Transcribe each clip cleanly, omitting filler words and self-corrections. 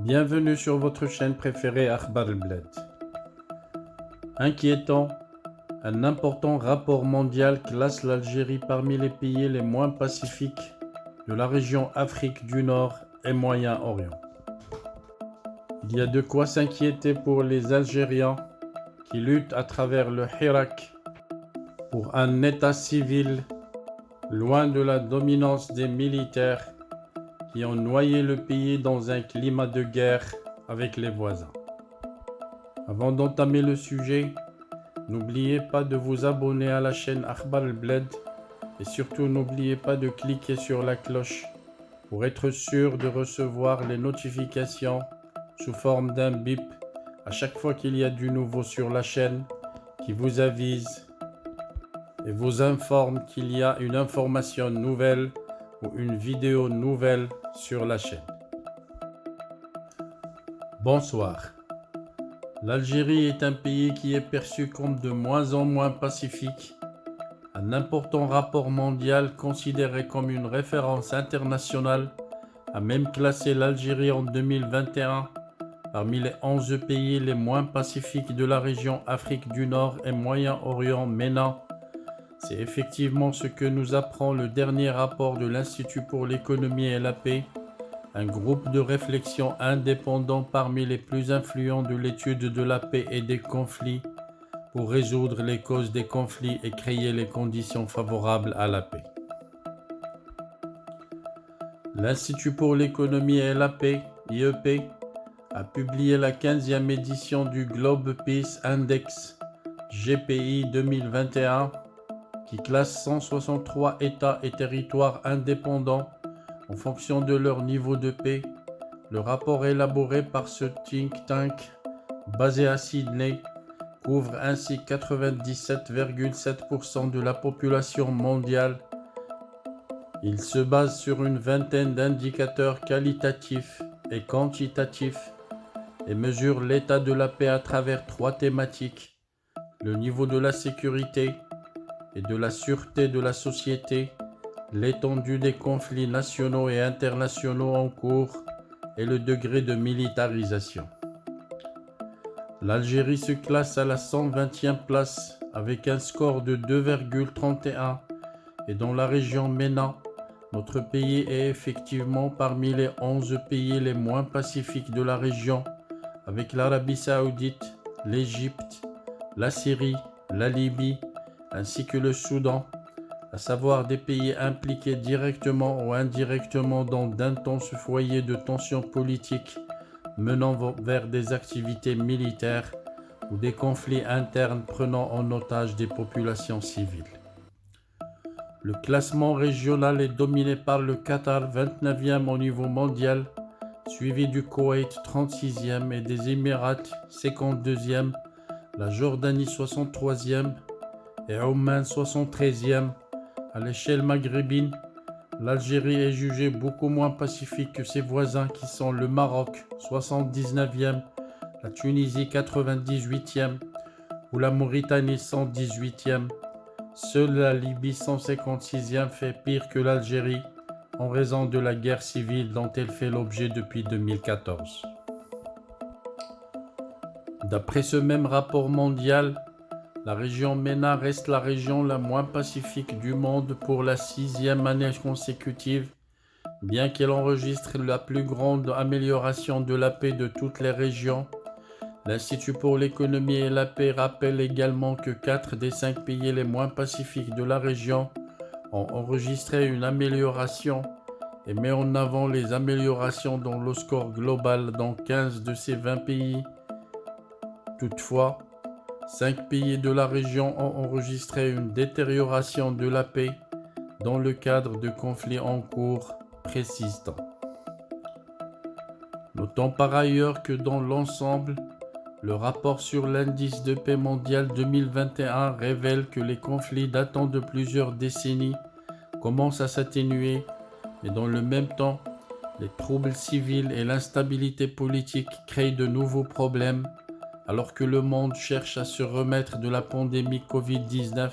Bienvenue sur votre chaîne préférée Akhbar al-Bled. Inquiétant, un important rapport mondial classe l'Algérie parmi les pays les moins pacifiques de la région Afrique du Nord et Moyen-Orient. Il y a de quoi s'inquiéter pour les Algériens qui luttent à travers le Hirak pour un état civil loin de la dominance des militaires qui ont noyé le pays dans un climat de guerre avec les voisins. Avant d'entamer le sujet, n'oubliez pas de vous abonner à la chaîne Akhbar al-Bled et surtout n'oubliez pas de cliquer sur la cloche pour être sûr de recevoir les notifications sous forme d'un bip à chaque fois qu'il y a du nouveau sur la chaîne qui vous avise et vous informe qu'il y a une information nouvelle ou une vidéo nouvelle sur la chaîne. Bonsoir. L'Algérie est un pays qui est perçu comme de moins en moins pacifique. Un important rapport mondial considéré comme une référence internationale a même classé l'Algérie en 2021 parmi les 11 pays les moins pacifiques de la région Afrique du Nord et Moyen-Orient MENA. C'est effectivement ce que nous apprend le dernier rapport de l'Institut pour l'économie et la paix, un groupe de réflexion indépendant parmi les plus influents de l'étude de la paix et des conflits pour résoudre les causes des conflits et créer les conditions favorables à la paix. L'Institut pour l'économie et la paix, IEP, a publié la 15e édition du Globe Peace Index GPI 2021 qui classe 163 États et territoires indépendants en fonction de leur niveau de paix. Le rapport élaboré par ce think tank basé à Sydney couvre ainsi 97,7% de la population mondiale. Il se base sur une vingtaine d'indicateurs qualitatifs et quantitatifs et mesure l'état de la paix à travers 3 thématiques: le niveau de la sécurité et de la sûreté de la société, l'étendue des conflits nationaux et internationaux en cours et le degré de militarisation. L'Algérie se classe à la 120e place avec un score de 2,31 et dans la région MENA, notre pays est effectivement parmi les 11 pays les moins pacifiques de la région avec l'Arabie Saoudite, l'Égypte, la Syrie, la Libye ainsi que le Soudan, à savoir des pays impliqués directement ou indirectement dans d'intenses foyers de tensions politiques menant vers des activités militaires ou des conflits internes prenant en otage des populations civiles. Le classement régional est dominé par le Qatar, 29e au niveau mondial, suivi du Koweït, 36e, et des Émirats, 52e, la Jordanie, 63e, et Oman, 73e. À l'échelle maghrébine, l'Algérie est jugée beaucoup moins pacifique que ses voisins qui sont le Maroc, 79e, la Tunisie, 98e, ou la Mauritanie, 118e. Seule la Libye, 156e, fait pire que l'Algérie en raison de la guerre civile dont elle fait l'objet depuis 2014. D'après ce même rapport mondial, la région MENA reste la région la moins pacifique du monde pour la 6e année consécutive, bien qu'elle enregistre la plus grande amélioration de la paix de toutes les régions. L'Institut pour l'économie et la paix rappelle également que 4 des 5 pays les moins pacifiques de la région ont enregistré une amélioration et met en avant les améliorations dans le score global dans 15 de ces 20 pays. Toutefois, 5 pays de la région ont enregistré une détérioration de la paix dans le cadre de conflits en cours persistants. Notons par ailleurs que dans l'ensemble, le rapport sur l'indice de paix mondial 2021 révèle que les conflits datant de plusieurs décennies commencent à s'atténuer, mais dans le même temps, les troubles civils et l'instabilité politique créent de nouveaux problèmes. Alors que le monde cherche à se remettre de la pandémie Covid-19,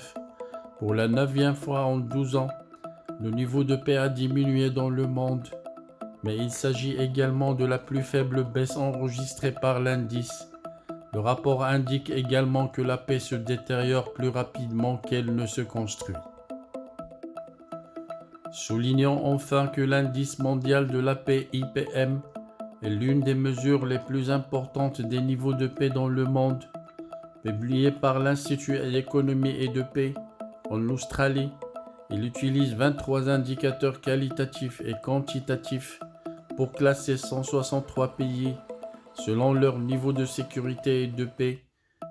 pour la 9e fois en 12 ans, le niveau de paix a diminué dans le monde mais il s'agit également de la plus faible baisse enregistrée par l'indice. Le rapport indique également que la paix se détériore plus rapidement qu'elle ne se construit. Soulignons enfin que l'indice mondial de la paix IPM est l'une des mesures les plus importantes des niveaux de paix dans le monde, publié par l'Institut d'économie et de paix en Australie. Il utilise 23 indicateurs qualitatifs et quantitatifs pour classer 163 pays selon leur niveau de sécurité et de paix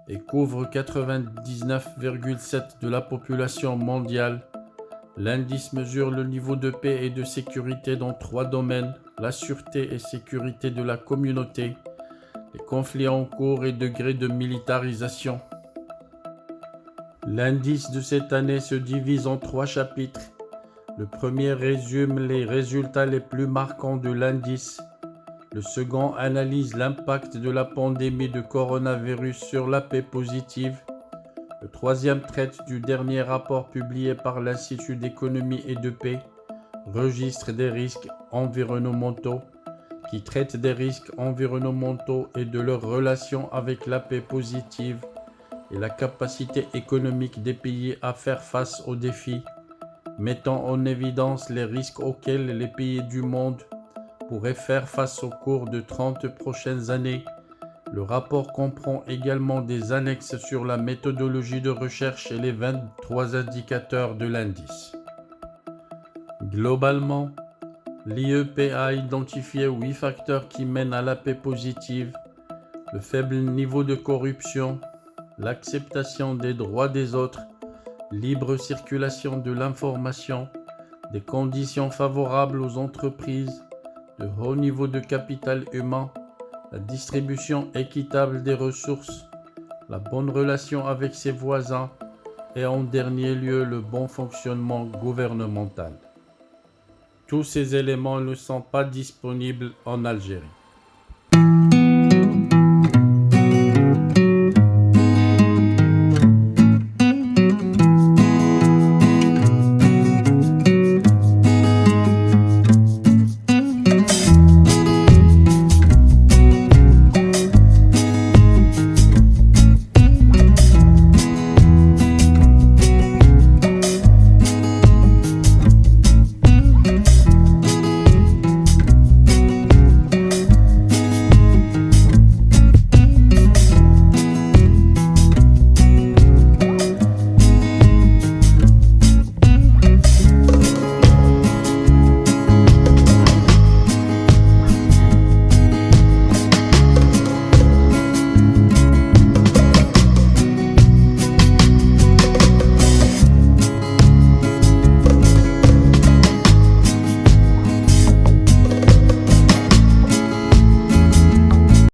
et couvre 99,7% de la population mondiale. L'indice mesure le niveau de paix et de sécurité dans 3 domaines: la sûreté et sécurité de la communauté, les conflits en cours et degré de militarisation. L'indice de cette année se divise en 3 chapitres. Le premier résume les résultats les plus marquants de l'indice. Le second analyse l'impact de la pandémie de coronavirus sur la paix positive. Le troisième traite du dernier rapport publié par l'Institut d'économie et de paix, Registre des risques environnementaux, qui traite des risques environnementaux et de leur relation avec la paix positive et la capacité économique des pays à faire face aux défis, mettant en évidence les risques auxquels les pays du monde pourraient faire face au cours de 30 prochaines années. Le rapport comprend également des annexes sur la méthodologie de recherche et les 23 indicateurs de l'indice. Globalement, l'IEP a identifié 8 facteurs qui mènent à la paix positive: le faible niveau de corruption, l'acceptation des droits des autres, libre circulation de l'information, des conditions favorables aux entreprises, de haut niveau de capital humain, la distribution équitable des ressources, la bonne relation avec ses voisins et en dernier lieu le bon fonctionnement gouvernemental. Tous ces éléments ne sont pas disponibles en Algérie.